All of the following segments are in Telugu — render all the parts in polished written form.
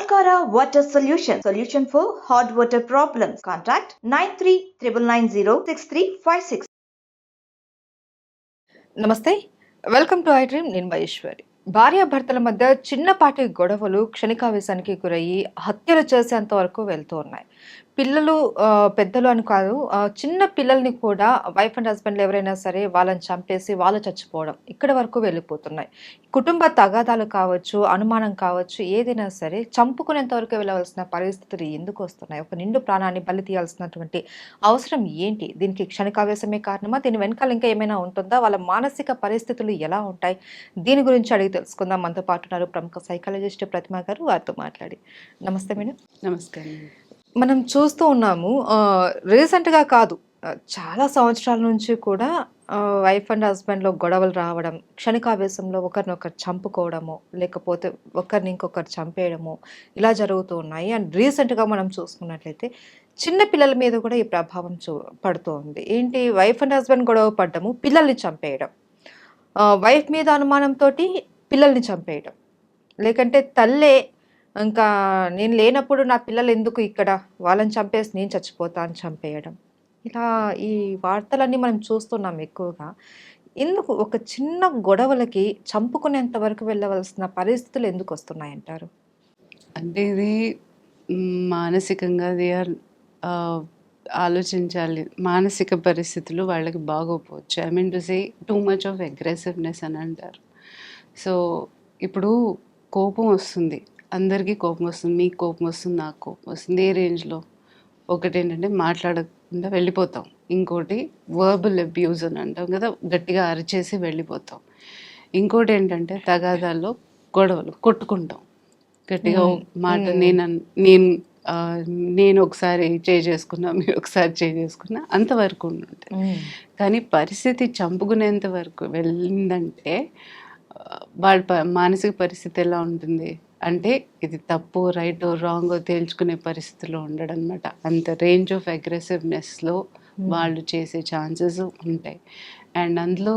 Volcara Water Solution for hot water problems. Contact 9399906356. నమస్తే, వెల్కమ్ టు ఐ డ్రీమ్. నేను మహేశ్వరి. భార్యాభర్తల మధ్య చిన్నపాటి గొడవలు క్షణికావేశానికి గురయ్యి హత్యలు చేసేంత వరకు వెళ్తూ ఉన్నాయి. పిల్లలు పెద్దలు అని కాదు, చిన్న పిల్లల్ని కూడా వైఫ్ అండ్ హస్బెండ్లు ఎవరైనా సరే వాళ్ళని చంపేసి వాళ్ళు చచ్చిపోవడం ఇక్కడి వరకు వెళ్ళిపోతున్నాయి. కుటుంబ తగాదాలు కావచ్చు, అనుమానం కావచ్చు, ఏదైనా సరే చంపుకునేంత వరకు వెళ్ళవలసిన పరిస్థితులు ఎందుకు వస్తున్నాయి? ఒక నిండు ప్రాణాన్ని బలి తీయాల్సినటువంటి అవసరం ఏంటి? దీనికి క్షణికావేశమే కారణమా? దీని వెనకాల ఇంకా ఏమైనా ఉంటుందా? వాళ్ళ మానసిక పరిస్థితులు ఎలా ఉంటాయి? దీని గురించి అడిగి తెలుసుకుందాం. మనతో పాటు ఉన్నారు ప్రముఖ సైకాలజిస్ట్ ప్రతిమ గారు. వారితో మాట్లాడి. నమస్తే మేడం. నమస్కారం. మనం చూస్తూ ఉన్నాము, రీసెంట్గా కాదు, చాలా సంవత్సరాల నుంచి కూడా వైఫ్ అండ్ హస్బెండ్లో గొడవలు రావడం, క్షణికావేశంలో ఒకరినొకరు చంపుకోవడము, లేకపోతే ఒకరిని ఇంకొకరు చంపేయడము, ఇలా జరుగుతూ ఉన్నాయి. అండ్ రీసెంట్గా మనం చూసుకున్నట్లయితే చిన్న పిల్లల మీద కూడా ఈ ప్రభావం పడుతూ ఉంది. ఏంటి, వైఫ్ అండ్ హస్బెండ్ గొడవ పడ్డము, పిల్లల్ని చంపేయడం, వైఫ్ మీద అనుమానంతో పిల్లల్ని చంపేయడం, లేకంటే తల్లే ఇంకా నేను లేనప్పుడు నా పిల్లలు ఎందుకు ఇక్కడ, వాళ్ళని చంపేసి నేను చచ్చిపోతా అని చంపేయడం, ఇలా ఈ వార్తలన్నీ మనం చూస్తున్నాం ఎక్కువగా. ఎందుకు ఒక చిన్న గొడవలకి చంపుకునేంత వరకు వెళ్ళవలసిన పరిస్థితులు ఎందుకు వస్తున్నాయంటారు? అంటే ఇది మానసికంగా ఆలోచించాలి. మానసిక పరిస్థితులు వాళ్ళకి బాగోపోవచ్చు. I mean to say too much of aggressiveness అని అంటారు. సో ఇప్పుడు కోపం వస్తుంది, అందరికీ కోపం వస్తుంది. మీకు కోపం వస్తుంది, నాకు కోపం వస్తుంది. ఏ రేంజ్లో? ఒకటి ఏంటంటే మాట్లాడకుండా వెళ్ళిపోతాం, ఇంకోటి వర్బల్ అబ్యూజ్ అని అంటాం కదా, గట్టిగా అరిచేసి వెళ్ళిపోతాం. ఇంకోటి ఏంటంటే తగాదాల్లో గొడవలు, కొట్టుకుంటాం గట్టిగా మాట. నేను ఒకసారి చేసుకున్నా, మీరు ఒకసారి చేసుకున్నా, అంతవరకు ఉంటుంది. కానీ పరిస్థితి చంపుకునేంత వరకు వెళ్ళిందంటే వాళ్ళ మానసిక పరిస్థితి ఎలా ఉంటుంది అంటే ఇది తప్పు, రైట్, రాంగ్ తేల్చుకునే పరిస్థితిలో ఉండడం అనమాట. అంత రేంజ్ ఆఫ్ అగ్రెసివ్నెస్లో వాళ్ళు చేసే ఛాన్సెస్ ఉంటాయి. అండ్ అందులో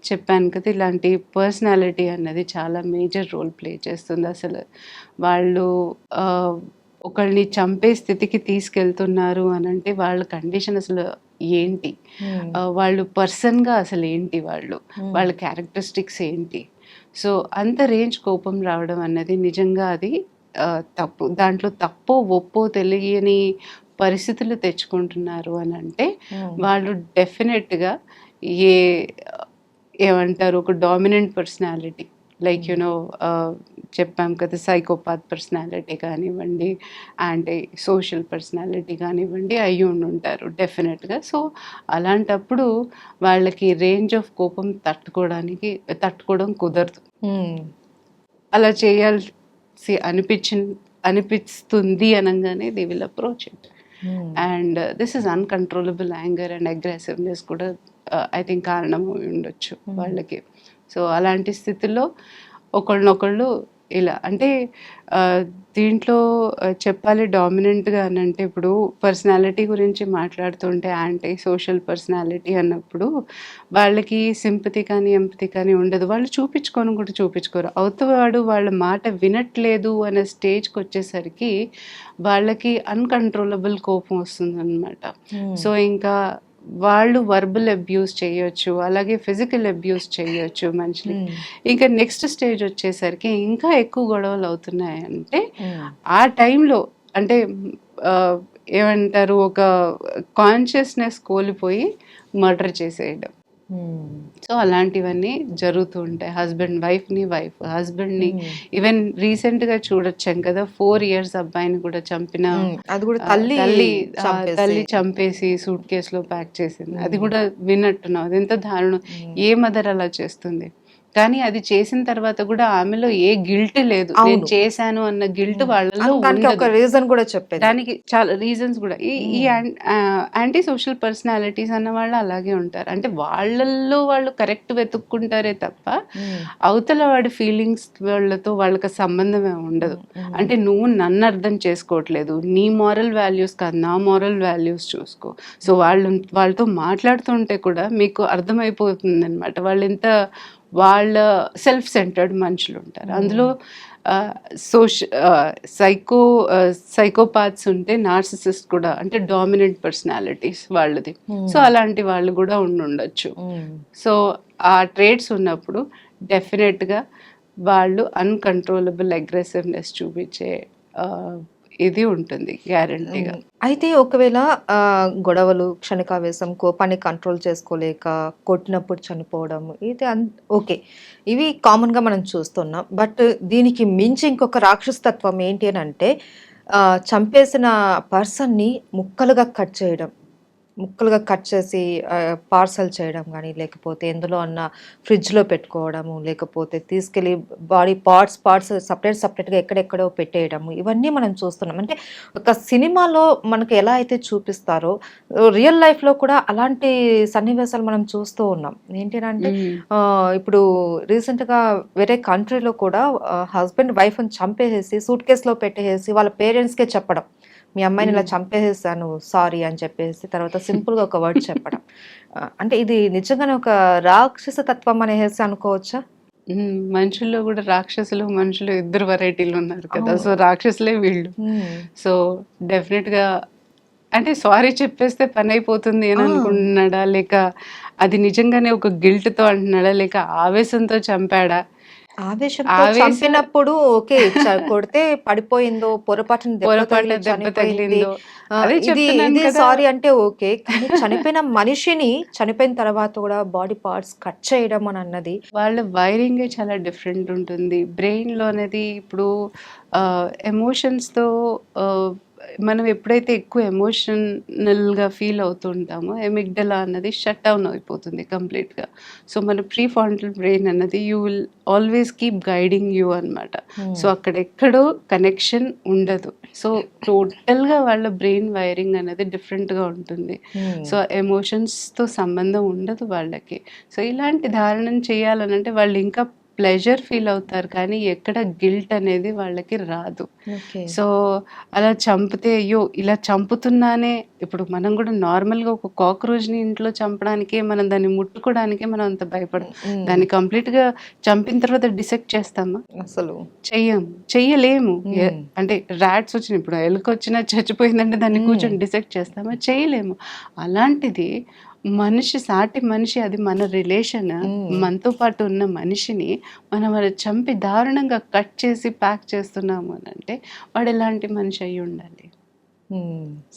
చెప్పాను కదా, ఇలాంటి పర్సనాలిటీ అన్నది చాలా మేజర్ రోల్ ప్లే చేస్తుంది. అసలు వాళ్ళు ఒకళ్ళని చంపే స్థితికి తీసుకెళ్తున్నారు అని అంటే వాళ్ళ కండిషన్ అసలు ఏంటి, వాళ్ళు పర్సన్గా అసలు ఏంటి, వాళ్ళ క్యారెక్టరిస్టిక్స్ ఏంటి. సో అంత రేంజ్ కోపం రావడం అన్నది నిజంగా అది తప్పు. దాంట్లో తప్పో ఒప్పో తెలియని పరిస్థితులు తెచ్చుకుంటున్నారు అని అంటే వాళ్ళు డెఫినెట్గా ఏమంటారు, ఒక డామినెంట్ పర్సనాలిటీ, లైక్ యునో చెప్పాం కదా, సైకోపాత్ పర్సనాలిటీ కానివ్వండి, యాంటీ సోషల్ పర్సనాలిటీ కానివ్వండి, అయ్యి ఉంటారు డెఫినెట్గా. సో అలాంటప్పుడు వాళ్ళకి రేంజ్ ఆఫ్ కోపం తట్టుకోవడం కుదరదు. అలా చేయాల్సి అనిపిస్తుంది అనగానే they will approach it. And this is uncontrollable anger and aggressiveness కూడా ఐ థింక్ కారణం ఉండొచ్చు వాళ్ళకి. సో అలాంటి స్థితిలో ఒకళ్ళనొకళ్ళు ఇలా అంటే దీంట్లో చెప్పాలి డామినెంట్గా అని అంటే, ఇప్పుడు పర్సనాలిటీ గురించి మాట్లాడుతుంటే యాంటీ సోషల్ పర్సనాలిటీ అన్నప్పుడు వాళ్ళకి సింపతి కానీ ఎంపతి కానీ ఉండదు. వాళ్ళు చూపించుకోరు. అవతలవాడు వాళ్ళ మాట వినట్లేదు అనే స్టేజ్కి వచ్చేసరికి వాళ్ళకి అన్కంట్రోలబుల్ కోపం వస్తుంది అనమాట. సో ఇంకా వాళ్ళు వర్బల్ అబ్యూస్ చేయొచ్చు, అలాగే ఫిజికల్ అబ్యూస్ చేయొచ్చు మనుషులు. ఇంకా నెక్స్ట్ స్టేజ్ వచ్చేసరికి ఇంకా ఎక్కువ గొడవలు అవుతున్నాయి. అంటే ఆ టైంలో అంటే ఏమంటారు, ఒక కాన్షియస్నెస్ కోల్పోయి మర్డర్ చేసేయడం. సో అలాంటివన్నీ జరుగుతూ ఉంటాయి. హస్బెండ్ని ఈవెన్ రీసెంట్గా చూడొచ్చాం కదా, 4 years అబ్బాయిని కూడా చంపిన, అది కూడా తల్లి చంపేసి సూట్ కేసులో ప్యాక్ చేసింది. అది కూడా విన్నట్టున్నాం. అది ఎంత దారుణం. ఏ మదర్ అలా చేస్తుంది? కానీ అది చేసిన తర్వాత కూడా ఆమెలో ఏ గిల్ట్ లేదు, నేను చేశాను అన్న గిల్ట్ వాళ్ళలో ఒక రీజన్ కూడా చెప్పారు. దానికి చాలా రీజన్స్ కూడా. ఈ యాంటీ సోషల్ పర్సనాలిటీస్ అన్న వాళ్ళు అలాగే ఉంటారు. అంటే వాళ్ళల్లో వాళ్ళు కరెక్ట్ వెతుక్కుంటారే తప్ప అవతల వాడి ఫీలింగ్స్ వాళ్ళతో వాళ్ళకి సంబంధమే ఉండదు. అంటే నువ్వు నన్ను అర్థం చేసుకోవట్లేదు, నీ మారల్ వాల్యూస్ కాదు, నా మారల్ వాల్యూస్ చూసుకో. సో వాళ్ళతో మాట్లాడుతుంటే కూడా మీకు అర్థమైపోతుంది అనమాట వాళ్ళు ఎంత వాళ్ళ సెల్ఫ్ సెంటర్డ్ మనుషులు ఉంటారు. అందులో సైకోపాత్స్ ఉంటే నార్సిసిస్ట్ కూడా, అంటే డామినెంట్ పర్సనాలిటీస్ వాళ్ళది. సో అలాంటి వాళ్ళు కూడా ఉండొచ్చు. సో ఆ ట్రేట్స్ ఉన్నప్పుడు డెఫినెట్గా వాళ్ళు అన్కంట్రోలబుల్ అగ్రెసివ్నెస్ చూపించే ఇది ఉంటుంది గ్యారంటీగా. అయితే ఒకవేళ గొడవలు, క్షణికావేశం, కోపాన్ని కంట్రోల్ చేసుకోలేక కొట్టినప్పుడు చనిపోవడం ఇది ఓకే, ఇవి కామన్గా మనం చూస్తున్నాం. బట్ దీనికి మించి ఇంకొక రాక్షసతత్వం ఏంటి అని అంటే చంపేసిన పర్సన్ని ముక్కలుగా కట్ చేసి పార్సల్ చేయడం కానీ, లేకపోతే ఎందులో అన్న ఫ్రిడ్జ్లో పెట్టుకోవడము, లేకపోతే తీసుకెళ్ళి బాడీ పార్ట్స్ సపరేట్గా ఎక్కడెక్కడో పెట్టేయడము, ఇవన్నీ మనం చూస్తున్నాం. అంటే ఒక సినిమాలో మనకు ఎలా అయితే చూపిస్తారో రియల్ లైఫ్లో కూడా అలాంటి సన్నివేశాలు మనం చూస్తూ ఉన్నాం. ఏంటంటే ఇప్పుడు రీసెంట్గా వేరే కంట్రీలో కూడా హస్బెండ్ వైఫ్ని చంపేసేసి సూట్ కేసులో పెట్టేసి వాళ్ళ పేరెంట్స్కే చెప్పడం, మీ అమ్మాయిని ఇలా చంపేసేసాను సారీ అని చెప్పేసి తర్వాత సింపుల్గా ఒక వర్డ్ చెప్పడం. అంటే ఇది నిజంగానే ఒక రాక్షస తత్వం అనేసి అనుకోవచ్చా? మనుషుల్లో కూడా రాక్షసులు మనుషులు ఇద్దరు వెరైటీలు ఉన్నారు కదా. సో రాక్షసులే వీళ్ళు. సో డెఫినెట్గా అంటే సారీ చెప్పేస్తే పని అయిపోతుంది అని అనుకుంటున్నాడా, లేక అది నిజంగానే ఒక గిల్ట్తో అంటున్నాడా, లేక ఆవేశంతో చంపాడా? ఆవేశంతో చంపినప్పుడు ఓకే, కొడితే పడిపోయిందో, పొరపాటున దెబ్బ తగిలిందో, ఇది సారీ అంటే ఓకే. కానీ చనిపోయిన మనిషిని చనిపోయిన తర్వాత కూడా బాడీ పార్ట్స్ కట్ చేయడం అని అన్నది, వాళ్ళ వైరింగే చాలా డిఫరెంట్ ఉంటుంది. బ్రెయిన్ లో అనేది ఇప్పుడు ఎమోషన్స్తో మనం ఎప్పుడైతే ఎక్కువ ఎమోషనల్గా ఫీల్ అవుతుంటామో ఎమిగ్డలా అన్నది షట్ డౌన్ అయిపోతుంది కంప్లీట్గా. సో మన ప్రీ ఫ్రంటల్ బ్రెయిన్ అన్నది you will always keep guiding you అనమాట. సో అక్కడెక్కడో కనెక్షన్ ఉండదు. సో టోటల్గా వాళ్ళ బ్రెయిన్ వైరింగ్ అనేది డిఫరెంట్గా ఉంటుంది. సో ఎమోషన్స్తో సంబంధం ఉండదు వాళ్ళకి. సో ఇలాంటి ధారణం చేయాలనంటే వాళ్ళు ఇంకా ప్లెజర్ ఫీల్ అవుతారు, కానీ ఎక్కడ గిల్ట్ అనేది వాళ్ళకి రాదు. సో అలా చంపితే అయ్యో ఇలా చంపుతున్నానే, ఇప్పుడు మనం కూడా నార్మల్గా ఒక కాక్రోచ్ని ఇంట్లో చంపడానికే, మనం దాన్ని ముట్టుకోవడానికే మనం అంత భయపడం. దాన్ని కంప్లీట్గా చంపిన తర్వాత డిసెక్ట్ చేస్తామా? అసలు చెయ్యలేము. అంటే ర్యాట్స్ వచ్చిన, ఇప్పుడు ఎలుక వచ్చినా చచ్చిపోయిందంటే దాన్ని కూర్చొని డిసెక్ట్ చేస్తామా? చేయలేము. అలాంటిది సాటి మనిషి, అది మన రిలేషన్, మనతో పాటు ఉన్న మనిషిని మనం అది చంపి దారుణంగా కట్ చేసి ప్యాక్ చేస్తున్నాము అని అంటే వాడు ఎలాంటి మనిషి అయి ఉండాలి?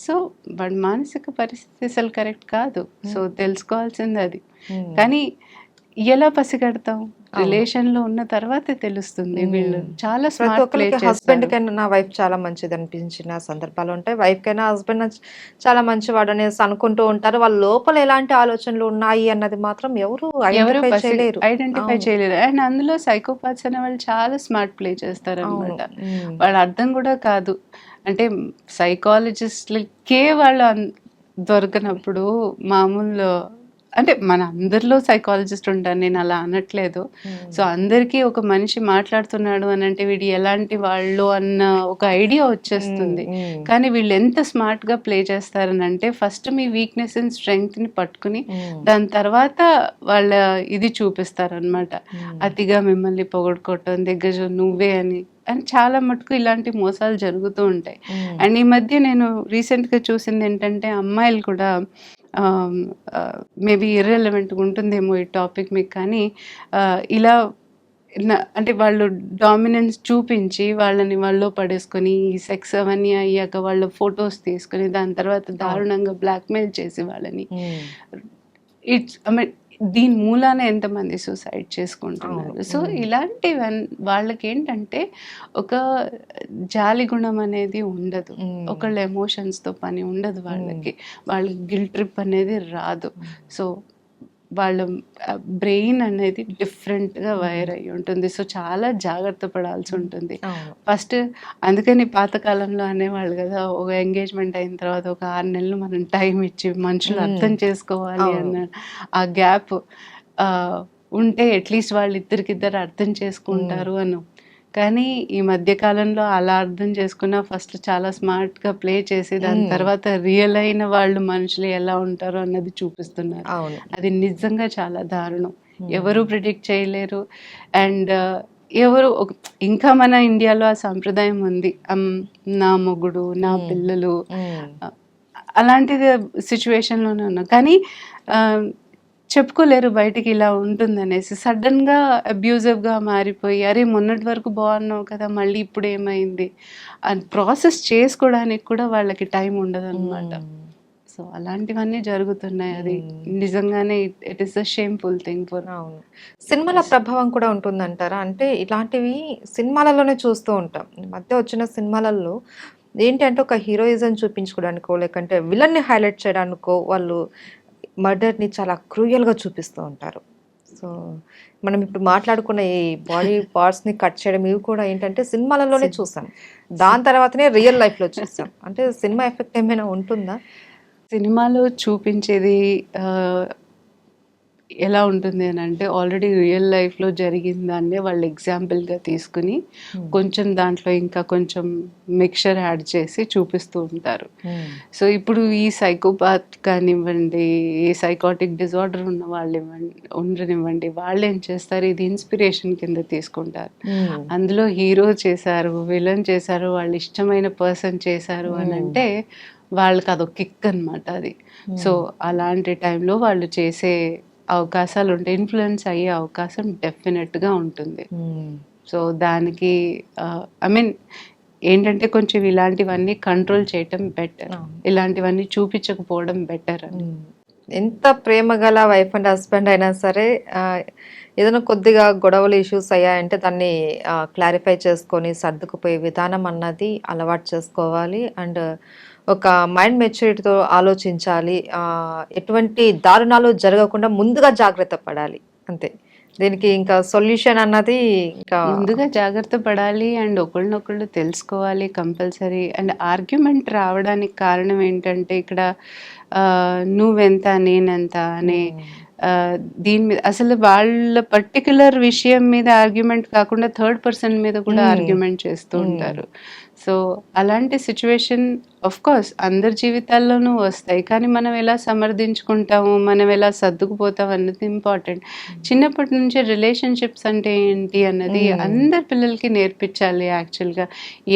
సో వాడి మానసిక పరిస్థితి అసలు కరెక్ట్ కాదు. సో తెలుసుకోవాల్సింది అది. కానీ ఎలా పసిగడతాం? రిలేషన్ లో ఉన్న తర్వాతే తెలుస్తుంది. వీళ్ళు చాలా స్మార్ట్ ప్లే చేస్తారు. హస్బెండ్ కైనా నా వైఫ్ చాలా మంచిది అనిపించిన సందర్భాలు ఉంటాయి, వైఫ్ కైనా హస్బెండ్ చాలా మంచివాడు అనేసి అనుకుంటూ ఉంటారు. వాళ్ళ లోపల ఎలాంటి ఆలోచనలు ఉన్నాయి అన్నది మాత్రం ఎవరు ఐడెంటిఫై చేయలేరు. అండ్ అందులో సైకోపాత్స్ అనే వాళ్ళు చాలా స్మార్ట్ ప్లే చేస్తారు అనమాట. వాళ్ళ అర్థం కూడా కాదు. అంటే సైకాలజిస్ట్లకే వాళ్ళు దొరకనప్పుడు మామూలు, అంటే మన అందరిలో సైకాలజిస్ట్ ఉంటారు, నేను అలా అనట్లేదు. సో అందరికీ ఒక మనిషి మాట్లాడుతున్నాడు అని అంటే వీడు ఎలాంటి వాళ్ళు అన్న ఒక ఐడియా వచ్చేస్తుంది. కానీ వీళ్ళు ఎంత స్మార్ట్ గా ప్లే చేస్తారని అంటే first me weakness and strength ని పట్టుకుని దాని తర్వాత వాళ్ళ ఇది చూపిస్తారు అనమాట. అతిగా మిమ్మల్ని పొగడుకోవటం, దగ్గర నువ్వే అని చాలా మటుకు ఇలాంటి మోసాలు జరుగుతూ ఉంటాయి. అండ్ ఈ మధ్య నేను రీసెంట్గా చూసింది ఏంటంటే అమ్మాయిలు కూడా మేబీ ఇర్రెలవెంట్గా ఉంటుందేమో ఈ టాపిక్ మీకు, కానీ ఇలా అంటే వాళ్ళు డామినెన్స్ చూపించి వాళ్ళని వాళ్ళలో పడేసుకొని ఈ సెక్స్ అవన్నీ అయ్యాక వాళ్ళ ఫొటోస్ తీసుకొని దాని తర్వాత దారుణంగా బ్లాక్మెయిల్ చేసి వాళ్ళని దీని మూలాన ఎంతమంది సూసైడ్ చేసుకుంటున్నారు. సో ఇలాంటి వాళ్ళకి ఏంటంటే ఒక జాలి గుణం అనేది ఉండదు, ఒకళ్ళ ఎమోషన్స్తో పని ఉండదు వాళ్ళకి గిల్ట్ ట్రిప్ అనేది రాదు. సో వాళ్ళ బ్రెయిన్ అనేది డిఫరెంట్గా వైర్ అయ్యి ఉంటుంది. సో చాలా జాగ్రత్త పడాల్సి ఉంటుంది ఫస్ట్. అందుకని పాతకాలంలో అనేవాళ్ళు కదా, ఒక ఎంగేజ్మెంట్ అయిన తర్వాత ఒక 6 నెలలు మనం టైం ఇచ్చి మనుషులు అర్థం చేసుకోవాలి అన్న ఆ గ్యాప్ ఉంటే అట్లీస్ట్ వాళ్ళు ఇద్దరికిద్దరు అర్థం చేసుకుంటారు అను. కానీ ఈ మధ్య కాలంలో అలా అర్థం చేసుకున్న ఫస్ట్ చాలా స్మార్ట్గా ప్లే చేసి దాని తర్వాత రియల్ అయిన వాళ్ళు మనుషులు ఎలా ఉంటారో అన్నది చూపిస్తున్నారు. అది నిజంగా చాలా దారుణం. ఎవరు ప్రిడిక్ట్ చేయలేరు. అండ్ ఎవరు ఇంకా మన ఇండియాలో ఆ సాంప్రదాయం ఉంది, నా మొగుడు నా పిల్లలు అలాంటిది సిచ్యువేషన్లోనే ఉన్నాం. కానీ చెప్పుకోలేరు బయటికి ఇలా ఉంటుందనేసి. సడన్గా అబ్యూజివ్గా మారిపోయి, అరే మొన్నటి వరకు బాగున్నావు కదా మళ్ళీ ఇప్పుడు ఏమైంది అని ప్రాసెస్ చేసుకోవడానికి కూడా వాళ్ళకి టైం ఉండదు అనమాట. సో అలాంటివన్నీ జరుగుతున్నాయి. అది నిజంగానే it is a shameful thing for. అవును. సినిమాల ప్రభావం కూడా ఉంటుందంటారా? అంటే ఇలాంటివి సినిమాలలోనే చూస్తూ ఉంటాం. ఈ మధ్య వచ్చిన సినిమాలలో ఏంటి అంటే ఒక హీరోయిజం చూపించుకోవడానికో, లేకంటే విలన్ని హైలైట్ చేయడానికో వాళ్ళు మర్డర్‌ని చాలా క్రూయల్‌గా చూపిస్తూ ఉంటారు. సో, మనం ఇప్పుడు మాట్లాడుకున్న ఈ బాడీ పార్ట్స్‌ని కట్ చేయడం ఇవి కూడా ఏంటంటే సినిమాలలోనే చూసాం. దాని తర్వాతనే రియల్ లైఫ్‌లో చూసాం. అంటే సినిమా ఎఫెక్ట్ ఏమైనా ఉంటుందా? సినిమాలో చూపించేది ఎలా ఉంటుంది అని అంటే ఆల్రెడీ రియల్ లైఫ్లో జరిగిన దాన్నే వాళ్ళు ఎగ్జాంపుల్గా తీసుకుని కొంచెం దాంట్లో ఇంకా కొంచెం మిక్చర్ యాడ్ చేసి చూపిస్తూ ఉంటారు. సో ఇప్పుడు ఈ సైకోపాత్ కానివ్వండి, ఈ సైకాటిక్ డిజార్డర్ ఉన్న వాళ్ళు ఉండనివ్వండి, వాళ్ళు ఏం చేస్తారు, ఇది ఇన్స్పిరేషన్ కింద తీసుకుంటారు. అందులో హీరో చేశారు, విలన్ చేశారు, వాళ్ళు ఇష్టమైన పర్సన్ చేశారు అని అంటే వాళ్ళకి అదొక కిక్ అనమాట అది. సో అలాంటి టైంలో వాళ్ళు చేసే అవకాశాలు ఉంటాయి, ఇన్ఫ్లుయెన్స్ అయ్యే అవకాశం డెఫినెట్గా ఉంటుంది. సో దానికి ఐ మీన్ ఏంటంటే కొంచెం ఇలాంటివన్నీ కంట్రోల్ చేయటం బెటర్, ఇలాంటివన్నీ చూపించకపోవడం బెటర్ అని. ఎంత ప్రేమ గల వైఫ్ అండ్ హస్బెండ్ అయినా సరే ఏదైనా కొద్దిగా గొడవలు ఇష్యూస్ అయ్యాయంటే దాన్ని క్లారిఫై చేసుకొని సర్దుకుపోయే విధానం అన్నది అలవాటు చేసుకోవాలి. అండ్ ఒక మైండ్ మెచ్యూరిటీతో ఆలోచించాలి. ఎటువంటి దారుణాలు జరగకుండా ముందుగా జాగ్రత్త పడాలి అంతే. దీనికి ఇంకా సొల్యూషన్ అన్నది ఇంకా ముందుగా జాగ్రత్త పడాలి అండ్ ఒకళ్ళనొకళ్ళు తెలుసుకోవాలి కంపల్సరీ. అండ్ ఆర్గ్యుమెంట్ రావడానికి కారణం ఏంటంటే ఇక్కడ నువ్వెంత నేనెంత అనే దీని మీద అసలు వాళ్ళ పర్టికులర్ విషయం మీద ఆర్గ్యుమెంట్ కాకుండా థర్డ్ పర్సన్ మీద కూడా ఆర్గ్యుమెంట్ చేస్తూ ఉంటారు. సో అలాంటి సిచ్యువేషన్ ఆఫ్ కోర్స్ అందరి జీవితాల్లోనూ వస్తాయి, కానీ మనం ఎలా సమర్థించుకుంటాము, మనం ఎలా సర్దుకుపోతాం అన్నది ఇంపార్టెంట్. చిన్నప్పటి నుంచి రిలేషన్షిప్స్ అంటే ఏంటి అన్నది అందరి పిల్లలకి నేర్పించాలి. యాక్చువల్గా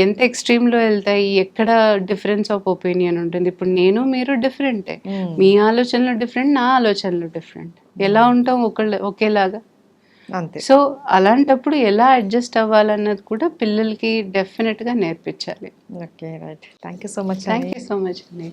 ఎంత ఎక్స్ట్రీమ్లో వెళ్తాయి, ఎక్కడ డిఫరెన్స్ ఆఫ్ ఒపీనియన్ ఉంటుంది. ఇప్పుడు నేను మీరు డిఫరెంటే, మీ ఆలోచనలు డిఫరెంట్, నా ఆలోచనలు డిఫరెంట్, ఎలా ఉంటాం ఒకేలాగా అంతే. సో అలాంటప్పుడు ఎలా అడ్జస్ట్ అవ్వాలన్నది కూడా పిల్లలకి డెఫినెట్గా నేర్పించాలి. Okay, right. Thank you so much. Thank you so much అండి.